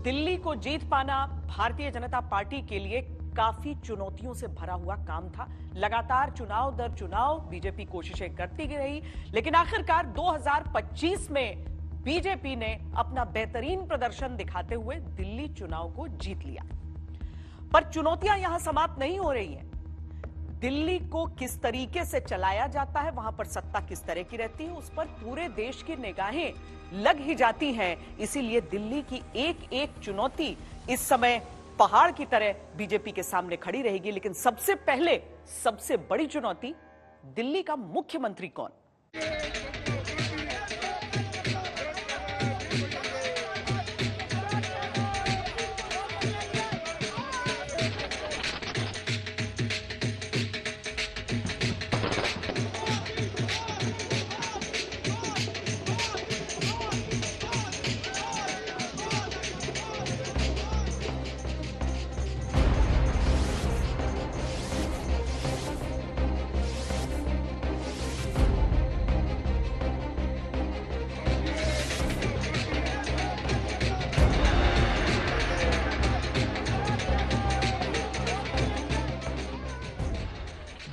दिल्ली को जीत पाना भारतीय जनता पार्टी के लिए काफी चुनौतियों से भरा हुआ काम था। लगातार चुनाव दर चुनाव बीजेपी कोशिशें करती रही, लेकिन आखिरकार 2025 में बीजेपी ने अपना बेहतरीन प्रदर्शन दिखाते हुए दिल्ली चुनाव को जीत लिया। पर चुनौतियां यहां समाप्त नहीं हो रही हैं। दिल्ली को किस तरीके से चलाया जाता है, वहां पर सत्ता किस तरह की रहती है, उस पर पूरे देश की निगाहें लग ही जाती हैं। इसीलिए दिल्ली की एक एक चुनौती इस समय पहाड़ की तरह बीजेपी के सामने खड़ी रहेगी। लेकिन सबसे पहले सबसे बड़ी चुनौती, दिल्ली का मुख्यमंत्री कौन?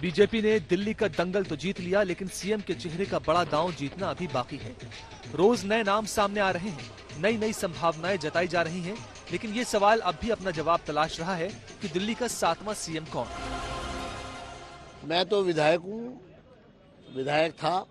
बीजेपी ने दिल्ली का दंगल तो जीत लिया, लेकिन सीएम के चेहरे का बड़ा दांव जीतना अभी बाकी है। रोज नए नाम सामने आ रहे हैं, नई नई संभावनाएं जताई जा रही हैं, लेकिन ये सवाल अब भी अपना जवाब तलाश रहा है कि दिल्ली का 7वां सीएम कौन? मैं तो विधायक हूँ, विधायक था,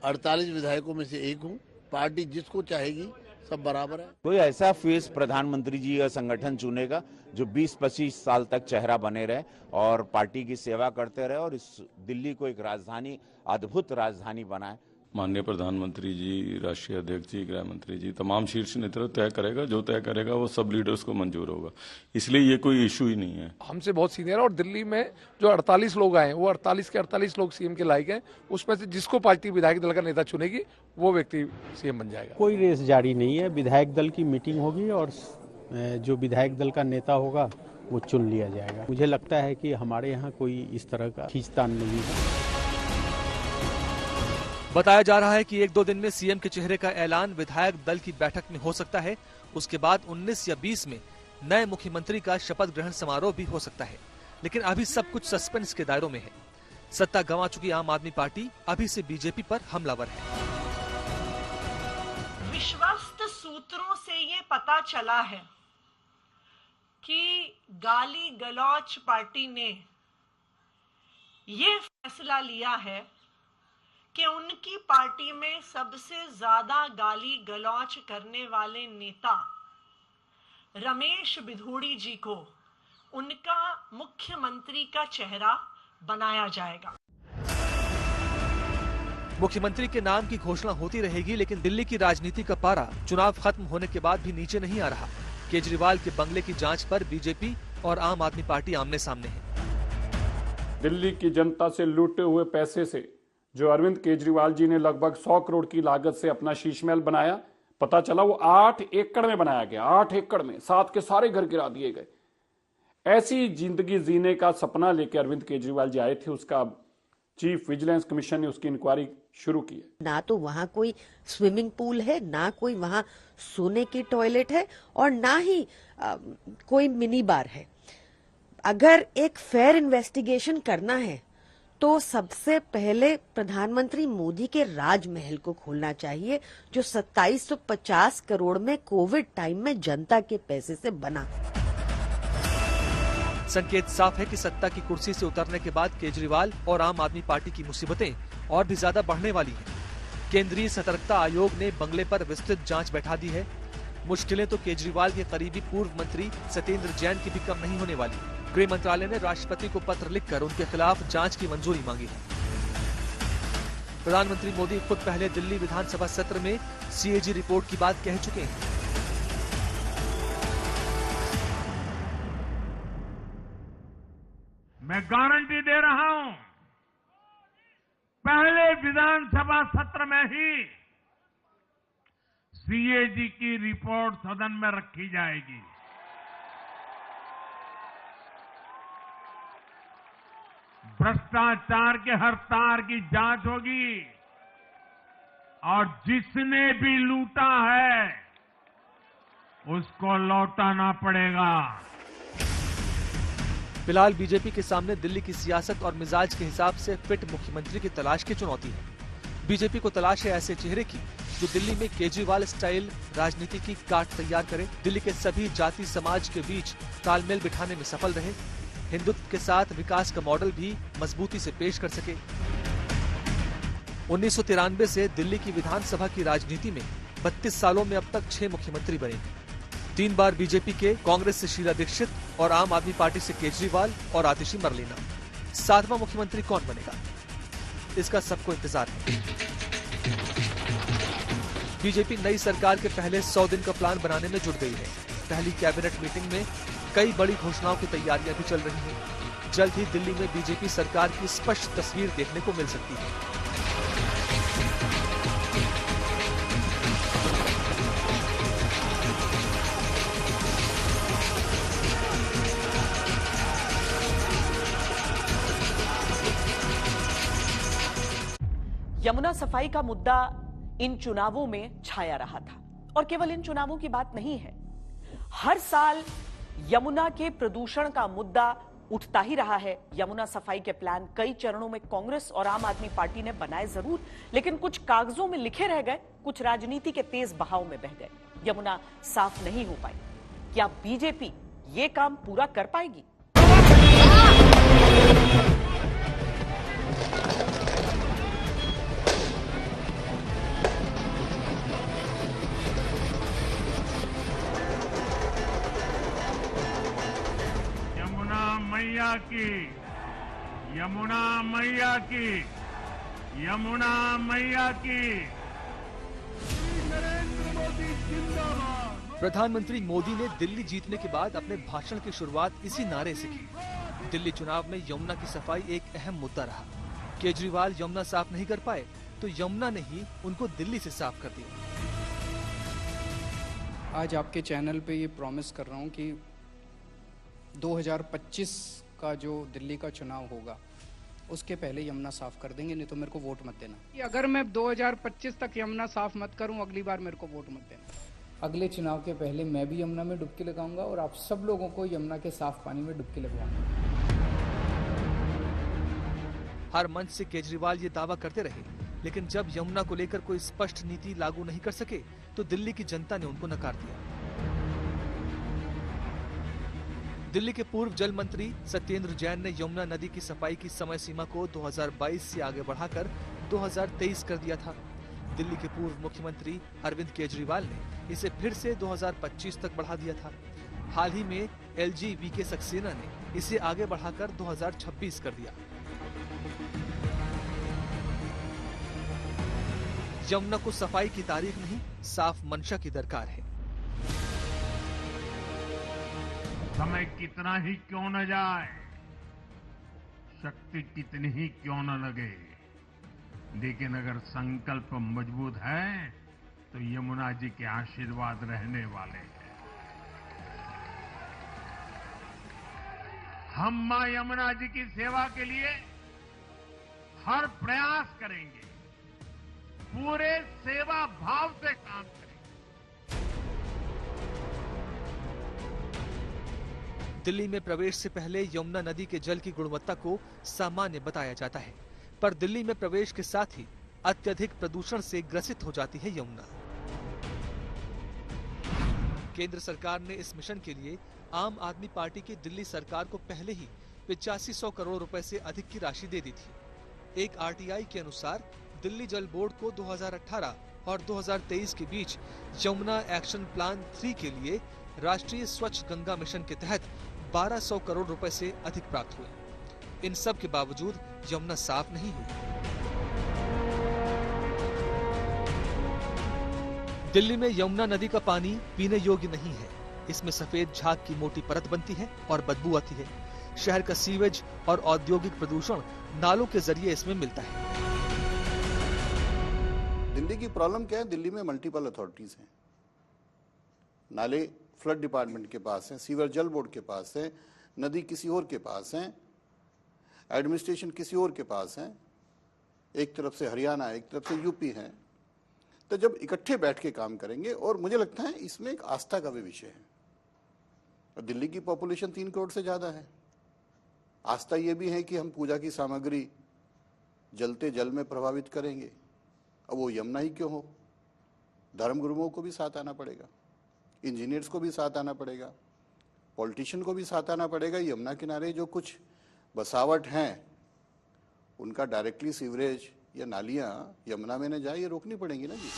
48 विधायकों में से एक हूँ। पार्टी जिसको चाहेगी सब बराबर है। कोई ऐसा फेस प्रधानमंत्री जी या संगठन चुनेगा जो 20-25 साल तक चेहरा बने रहे और पार्टी की सेवा करते रहे और इस दिल्ली को एक राजधानी, अद्भुत राजधानी बनाए। माननीय प्रधानमंत्री जी, राष्ट्रीय अध्यक्ष जी, गृह मंत्री जी, तमाम शीर्ष नेतृत्व तय करेगा। जो तय करेगा वो सब लीडर्स को मंजूर होगा, इसलिए ये कोई इशू ही नहीं है। हमसे बहुत सीनियर है और दिल्ली में जो 48 लोग आए वो 48 के 48 लोग सीएम के लायक हैं। उसमें से जिसको पार्टी विधायक दल का नेता चुनेगी वो व्यक्ति सीएम बन जाएगा। कोई रेस जारी नहीं है, विधायक दल की मीटिंग होगी और जो विधायक दल का नेता होगा वो चुन लिया जाएगा। मुझे लगता है कि हमारे यहाँ कोई इस तरह का खींचतान नहीं है। बताया जा रहा है कि 1-2 दिन में सीएम के चेहरे का ऐलान विधायक दल की बैठक में हो सकता है। उसके बाद 19 या 20 में नए मुख्यमंत्री का शपथ ग्रहण समारोह भी हो सकता है। लेकिन अभी सब कुछ सस्पेंस के दायरों में है। सत्ता गंवा चुकी आम आदमी पार्टी अभी से बीजेपी पर हमलावर है। विश्वस्त सूत्रों से ये पता चला है कि गाली गलौच पार्टी ने ये फैसला लिया है कि उनकी पार्टी में सबसे ज्यादा गाली गलौच करने वाले नेता रमेश बिधूड़ी जी को उनका मुख्यमंत्री का चेहरा बनाया जाएगा। मुख्यमंत्री के नाम की घोषणा होती रहेगी, लेकिन दिल्ली की राजनीति का पारा चुनाव खत्म होने के बाद भी नीचे नहीं आ रहा। केजरीवाल के बंगले की जांच पर बीजेपी और आम आदमी पार्टी आमने सामने है। दिल्ली की जनता से लूटे हुए पैसे से जो अरविंद केजरीवाल जी ने लगभग 100 करोड़ की लागत से अपना शीश महल बनाया, पता चला वो 8 एकड़ में बनाया गया। 8 एकड़ में 7 के सारे घर गिरा दिए गए। ऐसी जिंदगी जीने का सपना लेकर अरविंद केजरीवाल जी आए थे। उसका चीफ विजिलेंस कमीशन ने उसकी इंक्वायरी शुरू की है। ना तो वहाँ कोई स्विमिंग पूल है, ना कोई वहाँ सोने की टॉयलेट है और ना ही कोई मिनी बार है। अगर एक फेयर इन्वेस्टिगेशन करना है तो सबसे पहले प्रधानमंत्री मोदी के राजमहल को खोलना चाहिए, जो 2750 करोड़ में कोविड टाइम में जनता के पैसे से बना। संकेत साफ है कि सत्ता की कुर्सी से उतरने के बाद केजरीवाल और आम आदमी पार्टी की मुसीबतें और भी ज्यादा बढ़ने वाली हैं। केंद्रीय सतर्कता आयोग ने बंगले पर विस्तृत जांच बैठा दी है। मुश्किलें तो केजरीवाल के करीबी पूर्व मंत्री सत्येंद्र जैन की भी कम नहीं होने वाली। गृह मंत्रालय ने राष्ट्रपति को पत्र लिखकर उनके खिलाफ जांच की मंजूरी मांगी है। प्रधानमंत्री मोदी खुद पहले दिल्ली विधानसभा सत्र में सीएजी रिपोर्ट की बात कह चुके हैं। मैं गारंटी दे रहा हूं, पहले विधानसभा सत्र में ही सीएजी की रिपोर्ट सदन में रखी जाएगी। भ्रष्टाचार के हर तार की जांच होगी और जिसने भी लूटा है उसको लौटाना पड़ेगा। फिलहाल बीजेपी के सामने दिल्ली की सियासत और मिजाज के हिसाब से फिट मुख्यमंत्री की तलाश की चुनौती है। बीजेपी को तलाश है ऐसे चेहरे की जो दिल्ली में केजरीवाल स्टाइल राजनीति की काट तैयार करे, दिल्ली के सभी जाति समाज के बीच तालमेल बिठाने में सफल रहे, हिंदुत्व के साथ विकास का मॉडल भी मजबूती से पेश कर सके। 1993 से दिल्ली की विधानसभा की राजनीति में 32 सालों में अब तक 6 मुख्यमंत्री बने। 3 बार बीजेपी के, कांग्रेस से शीला दीक्षित और आम आदमी पार्टी से केजरीवाल और आतिशी मरलेना। 7वां मुख्यमंत्री कौन बनेगा, इसका सबको इंतजार है। बीजेपी नई सरकार के पहले 100 दिन का प्लान बनाने में जुट गई है। पहली कैबिनेट मीटिंग में कई बड़ी घोषणाओं की तैयारियां भी चल रही हैं। जल्द ही दिल्ली में बीजेपी सरकार की स्पष्ट तस्वीर देखने को मिल सकती है। यमुना सफाई का मुद्दा इन चुनावों में छाया रहा था और केवल इन चुनावों की बात नहीं है। हर साल यमुना के प्रदूषण का मुद्दा उठता ही रहा है। यमुना सफाई के प्लान कई चरणों में कांग्रेस और आम आदमी पार्टी ने बनाए जरूर, लेकिन कुछ कागजों में लिखे रह गए, कुछ राजनीति के तेज बहाव में बह गए। यमुना साफ नहीं हो पाई। क्या बीजेपी ये काम पूरा कर पाएगी? मैया की, यमुना मैया की, यमुना मैया की। नरेंद्र मोदी जिंदाबाद। प्रधानमंत्री मोदी ने दिल्ली जीतने के बाद अपने भाषण की शुरुआत इसी नारे से की। दिल्ली चुनाव में यमुना की सफाई एक अहम मुद्दा रहा। केजरीवाल यमुना साफ नहीं कर पाए तो यमुना ने ही उनको दिल्ली से साफ कर दिया। आज आपके चैनल पे ये प्रॉमिस कर रहा हूँ कि 2025 का जो दिल्ली का चुनाव होगा उसके पहले यमुना साफ कर देंगे, नहीं तो मेरे को वोट मत देना। अगर मैं 2025 तक यमुना साफ मत करूं, अगली बार मेरे को वोट मत देना। अगले चुनाव के पहले मैं भी यमुना में डुबकी लगाऊंगा और आप सब लोगों को यमुना के साफ पानी में डुबकी लगवाऊंगा। हर मंच से केजरीवाल ये दावा करते रहे, लेकिन जब यमुना को लेकर कोई स्पष्ट नीति लागू नहीं कर सके तो दिल्ली की जनता ने उनको नकार दिया। दिल्ली के पूर्व जल मंत्री सत्येंद्र जैन ने यमुना नदी की सफाई की समय सीमा को 2022 से आगे बढ़ाकर 2023 कर दिया था। दिल्ली के पूर्व मुख्यमंत्री अरविंद केजरीवाल ने इसे फिर से 2025 तक बढ़ा दिया था। हाल ही में एलजी वीके सक्सेना ने इसे आगे बढ़ाकर 2026 कर दिया। यमुना को सफाई की तारीख नहीं, साफ मंशा की दरकार है। समय कितना ही क्यों न जाए, शक्ति कितनी ही क्यों न लगे, लेकिन अगर संकल्प मजबूत है तो यमुना जी के आशीर्वाद रहने वाले हैं। हम मां यमुना जी की सेवा के लिए हर प्रयास करेंगे, पूरे सेवा भाव से काम करेंगे। दिल्ली में प्रवेश से पहले यमुना नदी के जल की गुणवत्ता को सामान्य बताया जाता है, पर दिल्ली में प्रवेश के साथ ही अत्यधिक प्रदूषण से ग्रसित हो जाती है यमुना। केंद्र सरकार ने इस मिशन के लिए आम आदमी पार्टी की दिल्ली सरकार को पहले ही 8500 करोड़ रुपए से अधिक की राशि दे दी थी। एक आरटीआई के अनुसार दिल्ली जल बोर्ड को 2018 और 2023 के बीच यमुना एक्शन प्लान 3 के लिए राष्ट्रीय स्वच्छ गंगा मिशन के तहत 1200 करोड़ रुपए से अधिक प्राप्त हुए। इन सब के बावजूद यमुना साफ नहीं हुई। दिल्ली में यमुना नदी का पानी पीने योग्य नहीं है। इसमें सफेद झाग की मोटी परत बनती है और बदबू आती है। शहर का सीवेज और औद्योगिक प्रदूषण नालों के जरिए इसमें मिलता है। दिल्ली की प्रॉब्लम क्या है? दिल्ली में मल्टीपल अथॉरिटीज हैं। नाले फ्लड डिपार्टमेंट के पास है, सीवर जल बोर्ड के पास है, नदी किसी और के पास है, एडमिनिस्ट्रेशन किसी और के पास है। एक तरफ से हरियाणा, एक तरफ से यूपी है। तो जब इकट्ठे बैठ के काम करेंगे, और मुझे लगता है इसमें एक आस्था का भी विषय है। दिल्ली की पॉपुलेशन 3 करोड़ से ज्यादा है। आस्था ये भी है कि हम पूजा की सामग्री जलते जल में प्रभावित करेंगे। अब वो यमुना ही क्यों हो, धर्मगुरुओं को भी साथ आना पड़ेगा, इंजीनियर्स को भी साथ आना पड़ेगा, पॉलिटिशियन को भी साथ आना पड़ेगा। यमुना किनारे जो कुछ बसावट हैं उनका डायरेक्टली सीवरेज या नालियां यमुना में न जाए, ये रोकनी पड़ेंगी ना जी।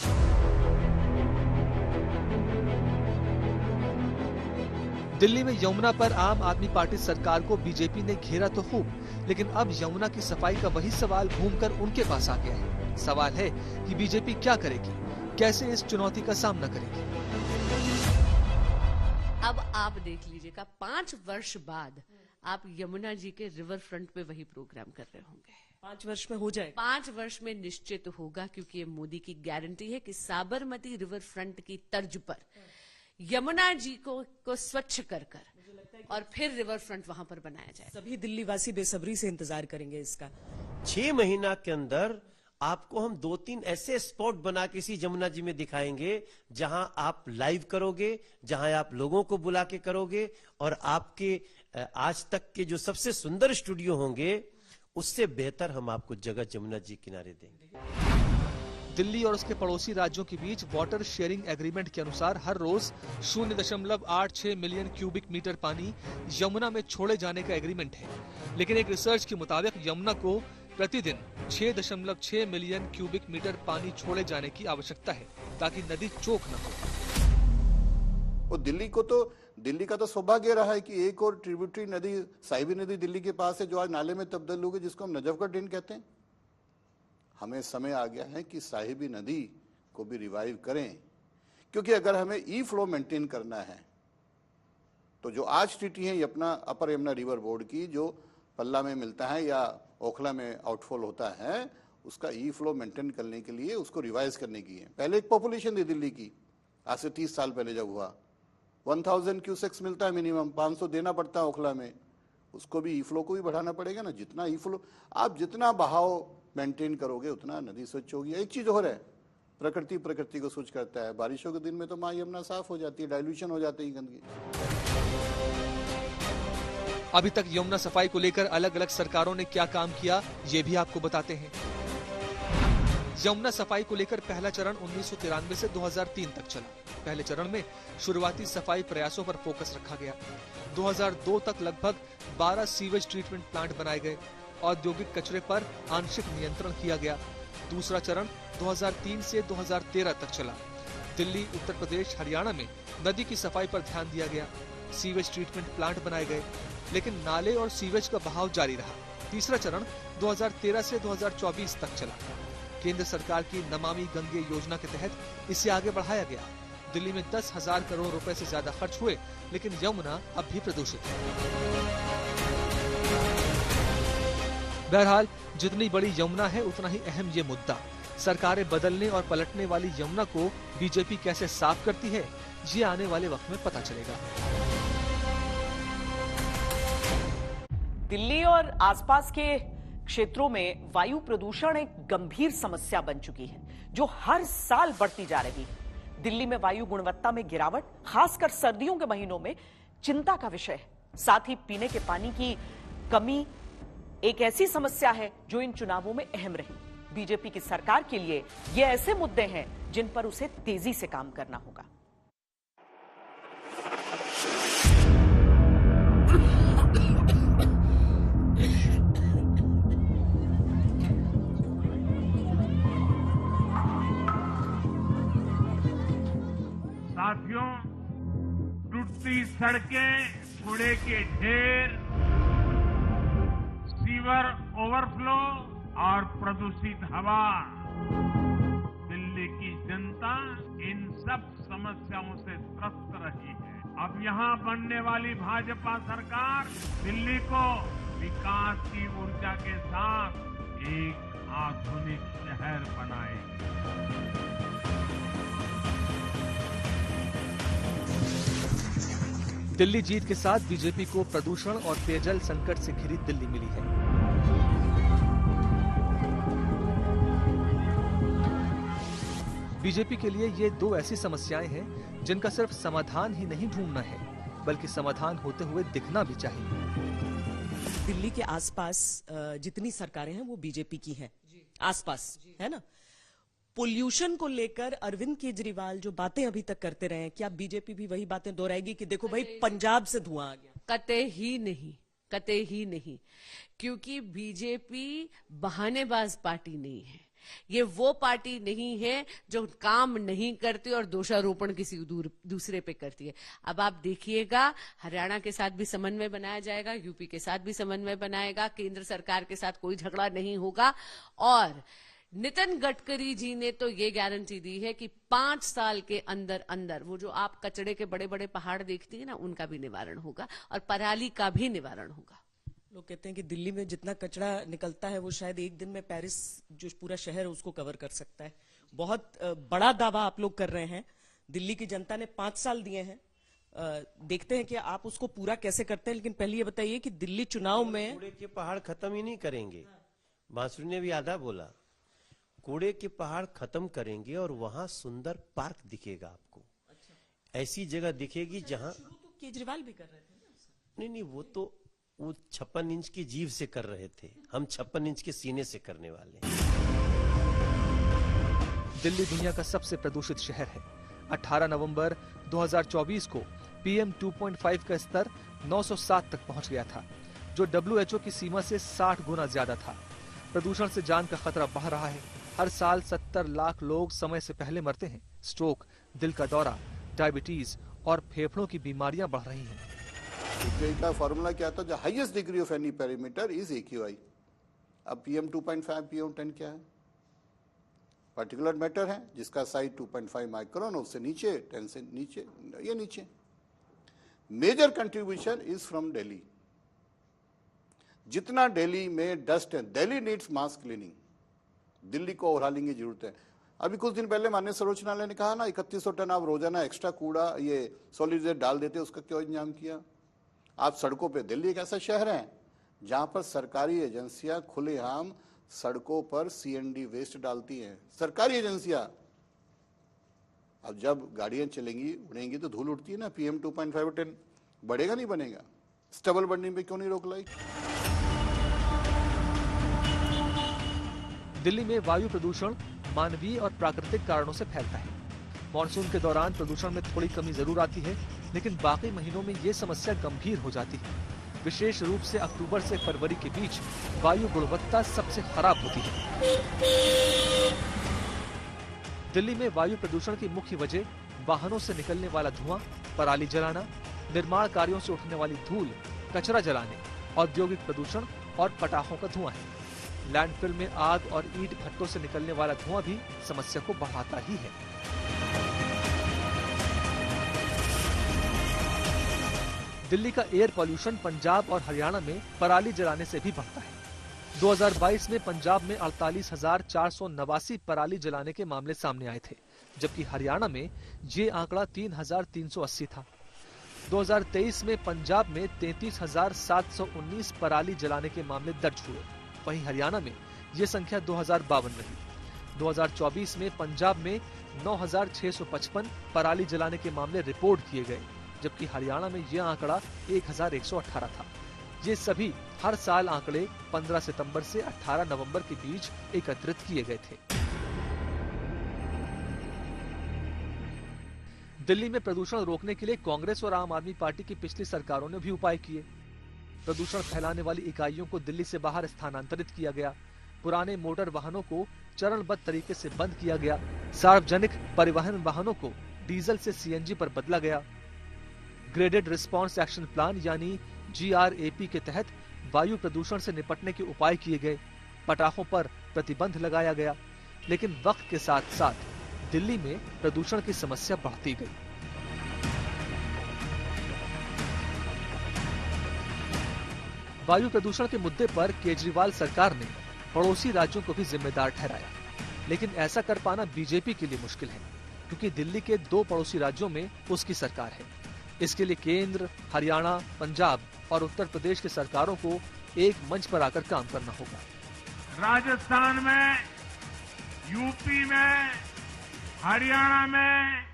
दिल्ली में यमुना पर आम आदमी पार्टी सरकार को बीजेपी ने घेरा तो खूब, लेकिन अब यमुना की सफाई का वही सवाल घूमकर उनके पास आ गया है। सवाल है कि बीजेपी क्या करेगी, कैसे इस चुनौती का सामना करेगी। अब आप देख लीजिएगा 5 वर्ष बाद आप यमुना जी के रिवर फ्रंट पे वही प्रोग्राम कर रहे होंगे। 5 वर्ष में हो जाएगा। 5 वर्ष में निश्चित होगा, क्योंकि ये मोदी की गारंटी है कि साबरमती रिवर फ्रंट की तर्ज पर यमुना जी को स्वच्छ कर और फिर रिवर फ्रंट वहां पर बनाया जाए। सभी दिल्ली वासी बेसब्री से इंतजार करेंगे इसका। 6 महीना के अंदर आपको हम 2-3 ऐसे स्पॉट बना के इसी यमुना जी में दिखाएंगे जहां आप लाइव करोगे, जहां आप लोगों को बुला के करोगे, और आपके आज तक के जो सबसे सुंदर स्टूडियो होंगे उससे बेहतर हम आपको जगह यमुना जी किनारे देंगे। दिल्ली और उसके पड़ोसी राज्यों के बीच वाटर शेयरिंग एग्रीमेंट के अनुसार हर रोज 0.86 मिलियन क्यूबिक मीटर पानी यमुना में छोड़े जाने का एग्रीमेंट है, लेकिन एक रिसर्च के मुताबिक यमुना को प्रतिदिन 6.6 मिलियन क्यूबिक मीटर पानी छोड़े जाने की आवश्यकता है ताकि नदी चोक न हो। और दिल्ली का तो सौभाग्य रहा है कि एक और ट्रिब्यूटरी नदी साहिबी नदी दिल्ली के पास है, जो आज नाले में तब्दील हो गई, जिसको हम नजफगढ़ ड्रेन कहते हैं। हमें समय आ गया है कि साहिबी नदी को भी रिवाइव करें, क्योंकि अगर हमें ई फ्लो मेंटेन करना है तो जो आज ट्रीटी है अपना अपर यमुना रिवर बोर्ड की, जो पल्ला में मिलता है या ओखला में आउटफॉल होता है, उसका ई फ्लो मेंटेन करने के लिए उसको रिवाइज करने की है। पहले एक पॉपुलेशन थी दिल्ली की, आज से 30 साल पहले जब हुआ 1000 क्यूसेक्स मिलता है मिनिमम, 500 देना पड़ता है ओखला में, उसको भी ई फ्लो को भी बढ़ाना पड़ेगा ना। जितना ई फ्लो आप जितना बहाव मेंटेन करोगे उतना नदी स्वच्छ होगी। एक चीज और है, प्रकृति को स्वच्छ करता है। बारिशों के दिन में तो माँ यमुना साफ हो जाती है, डाइल्यूशन हो जाती है गंदगी। अभी तक यमुना सफाई को लेकर अलग अलग सरकारों ने क्या काम किया, ये भी आपको बताते हैं। यमुना सफाई को लेकर पहला चरण 1993 से 2003 तक चला। पहले चरण में शुरुआती सफाई प्रयासों पर फोकस रखा गया। 2002 तक लगभग 12 सीवेज ट्रीटमेंट प्लांट बनाए गए। औद्योगिक कचरे पर आंशिक नियंत्रण किया गया। दूसरा चरण 2003 से 2013 तक चला। दिल्ली, उत्तर प्रदेश, हरियाणा में नदी की सफाई पर ध्यान दिया गया। सीवेज ट्रीटमेंट प्लांट बनाए गए, लेकिन नाले और सीवेज का बहाव जारी रहा। तीसरा चरण 2013 से 2024 तक चला। केंद्र सरकार की नमामि गंगे योजना के तहत इसे आगे बढ़ाया गया। दिल्ली में 10,000 करोड़ रुपए से ज्यादा खर्च हुए, लेकिन यमुना अब भी प्रदूषित है। बहरहाल जितनी बड़ी यमुना है उतना ही अहम ये मुद्दा। सरकारें बदलने और पलटने वाली यमुना को बीजेपी कैसे साफ करती है, ये आने वाले वक्त में पता चलेगा। दिल्ली और आसपास के क्षेत्रों में वायु प्रदूषण एक गंभीर समस्या बन चुकी है, जो हर साल बढ़ती जा रही है। दिल्ली में वायु गुणवत्ता में गिरावट, खासकर सर्दियों के महीनों में, चिंता का विषय है। साथ ही पीने के पानी की कमी एक ऐसी समस्या है जो इन चुनावों में अहम रही। बीजेपी की सरकार के लिए ये ऐसे मुद्दे हैं जिन पर उसे तेजी से काम करना होगा। साथियों, टूटती सड़कें, कूड़े के ढेर, सीवर ओवरफ्लो और प्रदूषित हवा, दिल्ली की जनता इन सब समस्याओं से त्रस्त रही है। अब यहाँ बनने वाली भाजपा सरकार दिल्ली को विकास की ऊर्जा के साथ एक आधुनिक शहर बनाएगी। दिल्ली जीत के साथ बीजेपी को प्रदूषण और पेयजल संकट से घिरी दिल्ली मिली है। बीजेपी के लिए ये दो ऐसी समस्याएं हैं जिनका सिर्फ समाधान ही नहीं ढूंढना है, बल्कि समाधान होते हुए दिखना भी चाहिए। दिल्ली के आसपास जितनी सरकारें हैं वो बीजेपी की हैं, आसपास है ना। पोल्यूशन को लेकर अरविंद केजरीवाल जो बातें अभी तक करते रहे हैं, क्या बीजेपी भी वही बातें दोहराएगी कि देखो भाई पंजाब से धुआं आ गया? कतई ही नहीं, कतई ही नहीं, क्योंकि बीजेपी बहानेबाज पार्टी नहीं है। ये वो पार्टी नहीं है जो काम नहीं करती और दोषारोपण किसी दूसरे पे करती है। अब आप देखिएगा, हरियाणा के साथ भी समन्वय बनाया जाएगा, यूपी के साथ भी समन्वय बनाएगा, केंद्र सरकार के साथ कोई झगड़ा नहीं होगा। और नितिन गडकरी जी ने तो ये गारंटी दी है कि 5 साल के अंदर अंदर वो जो आप कचड़े के बड़े बड़े पहाड़ देखती है ना, उनका भी निवारण होगा और पराली का भी निवारण होगा। लोग कहते हैं कि दिल्ली में जितना कचरा निकलता है वो शायद एक दिन में पेरिस जो पूरा शहर है उसको कवर कर सकता है। बहुत बड़ा दावा आप लोग कर रहे हैं। दिल्ली की जनता ने 5 साल दिए हैं, देखते हैं कि आप उसको पूरा कैसे करते हैं। लेकिन पहले ये बताइए कि दिल्ली चुनाव में कूड़े के पहाड़ खत्म ही नहीं करेंगे। बांसुरी ने भी आधा बोला, कूड़े के पहाड़ खत्म करेंगे और वहां सुंदर पार्क दिखेगा आपको। ऐसी जगह दिखेगी जहां तो केजरीवाल भी कर रहे थे। नहीं, वो तो वो 56 इंच की जीभ से कर रहे थे, हम 56 इंच के सीने से करने वाले हैं। दिल्ली दुनिया का सबसे प्रदूषित शहर है। 18 नवंबर 2024 को PM 2.5 का स्तर 907 तक पहुंच गया था, जो WHO की सीमा से 60 गुना ज्यादा था। प्रदूषण से जान का खतरा बढ़ रहा है। हर साल 70 लाख लोग समय से पहले मरते हैं। स्ट्रोक, दिल का दौरा, डायबिटीज और फेफड़ों की बीमारियां बढ़ रही हैं। AQI का फॉर्मूला क्या था? The highest degree of any parameter is AQI। अब PM 2.5, PM 10 क्या है? पर्टिकुलर मैटर है जिसका साइज 2.5 माइक्रोन, उससे नीचे 10 से नीचे, ये नीचे। Major contribution is from Delhi. जितना दिल्ली में डस्ट है, Delhi needs mass cleaning. Delhi को ओवरहालिंग की जरूरत है। अभी कुछ दिन पहले माननीय सर्वोच्च न्यायालय ने कहा ना 3100 टन आप रोजाना एक्स्ट्रा कूड़ा ये सॉलिड वेस्ट डाल देते, उसका क्यों इंतजाम किया? आप सड़कों पे, दिल्ली एक ऐसा शहर है जहां पर सरकारी एजेंसियां खुलेआम सड़कों पर CND वेस्ट डालती हैं, सरकारी एजेंसियां। अब जब गाड़ियां चलेंगी उड़ेंगी तो धूल उड़ती है ना। PM 2.5 और 10 बढ़ेगा नहीं बनेगा? स्टबल बढ़ने पे क्यों नहीं रोक लाई? दिल्ली में वायु प्रदूषण मानवीय और प्राकृतिक कारणों से फैलता है। मॉनसून के दौरान प्रदूषण में थोड़ी कमी जरूर आती है, लेकिन बाकी महीनों में ये समस्या गंभीर हो जाती है। विशेष रूप से अक्टूबर से फरवरी के बीच वायु गुणवत्ता सबसे खराब होती है। दिल्ली में वायु प्रदूषण की मुख्य वजह वाहनों से निकलने वाला धुआं, पराली जलाना, निर्माण कार्यों से उठने वाली धूल, कचरा जलाने, औद्योगिक प्रदूषण और पटाखों का धुआं है। लैंडफिल में आग और ईंट भट्टों से निकलने वाला धुआं भी समस्या को बढ़ाता ही है। दिल्ली का एयर पॉल्यूशन पंजाब और हरियाणा में पराली जलाने से भी बढ़ता है। 2022 में पंजाब में 48,489 पराली जलाने के मामले सामने आए थे, जबकि हरियाणा में ये आंकड़ा 3,380 था। 2023 में पंजाब में 33,719 पराली जलाने के मामले दर्ज हुए, वहीं हरियाणा में ये संख्या 2052 रही। 2024 में पंजाब में 9,655 पराली जलाने के मामले रिपोर्ट किए गए, जबकि हरियाणा में यह आंकड़ा 1,118 था। ये सभी हर साल आंकड़े 15 सितंबर से 18 नवंबर के बीच एकत्रित किए गए थे। दिल्ली में प्रदूषण रोकने के लिए कांग्रेस और आम आदमी पार्टी की पिछली सरकारों ने भी उपाय किए। प्रदूषण फैलाने वाली इकाइयों को दिल्ली से बाहर स्थानांतरित किया गया। पुराने मोटर वाहनों को चरणबद्ध तरीके से बंद किया गया। सार्वजनिक परिवहन वाहनों को डीजल से CNG पर बदला गया। ग्रेडेड रिस्पांस एक्शन प्लान यानी GRAP के तहत वायु प्रदूषण से निपटने के उपाय किए गए। पटाखों पर प्रतिबंध लगाया गया, लेकिन वक्त के साथ साथ दिल्ली में प्रदूषण की समस्या बढ़ती गई। वायु प्रदूषण के मुद्दे पर केजरीवाल सरकार ने पड़ोसी राज्यों को भी जिम्मेदार ठहराया, लेकिन ऐसा कर पाना बीजेपी के लिए मुश्किल है, क्योंकि दिल्ली के 2 पड़ोसी राज्यों में उसकी सरकार है। इसके लिए केंद्र, हरियाणा, पंजाब और उत्तर प्रदेश की सरकारों को एक मंच पर आकर काम करना होगा। राजस्थान में, यूपी में हरियाणा में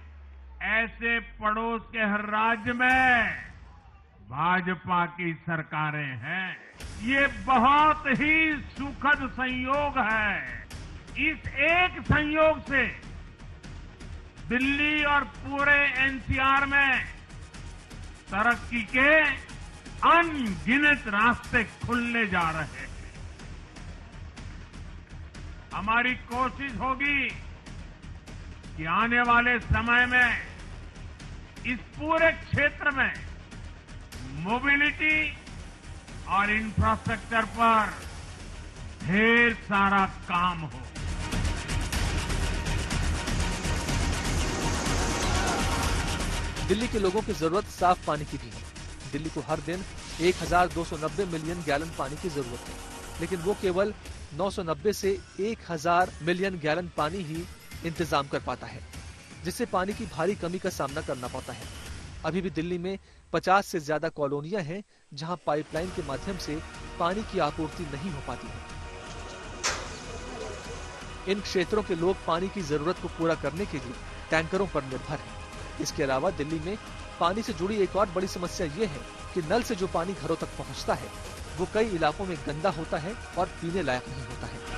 ऐसे पड़ोस के हर राज्य में भाजपा की सरकारें हैं। ये बहुत ही सुखद संयोग है। इस एक संयोग से दिल्ली और पूरे एनसीआर में तरक्की के अनगिनत रास्ते खुलने जा रहे हैं। हमारी कोशिश होगी कि आने वाले समय में इस पूरे क्षेत्र में मोबिलिटी और इंफ्रास्ट्रक्चर पर ढेर सारा काम हो। दिल्ली के लोगों की जरूरत साफ पानी की भी है। दिल्ली को हर दिन 1290 मिलियन गैलन पानी की जरूरत है, लेकिन वो केवल 990 से 1000 मिलियन गैलन पानी ही इंतजाम कर पाता है, जिससे पानी की भारी कमी का सामना करना पड़ता है। अभी भी दिल्ली में 50 से ज्यादा कॉलोनियां हैं जहां पाइपलाइन के माध्यम से पानी की आपूर्ति नहीं हो पाती है। इन क्षेत्रों के लोग पानी की जरूरत को पूरा करने के लिए टैंकरों पर निर्भर हैं। इसके अलावा दिल्ली में पानी से जुड़ी एक और बड़ी समस्या ये है कि नल से जो पानी घरों तक पहुंचता है वो कई इलाकों में गंदा होता है और पीने लायक नहीं होता है।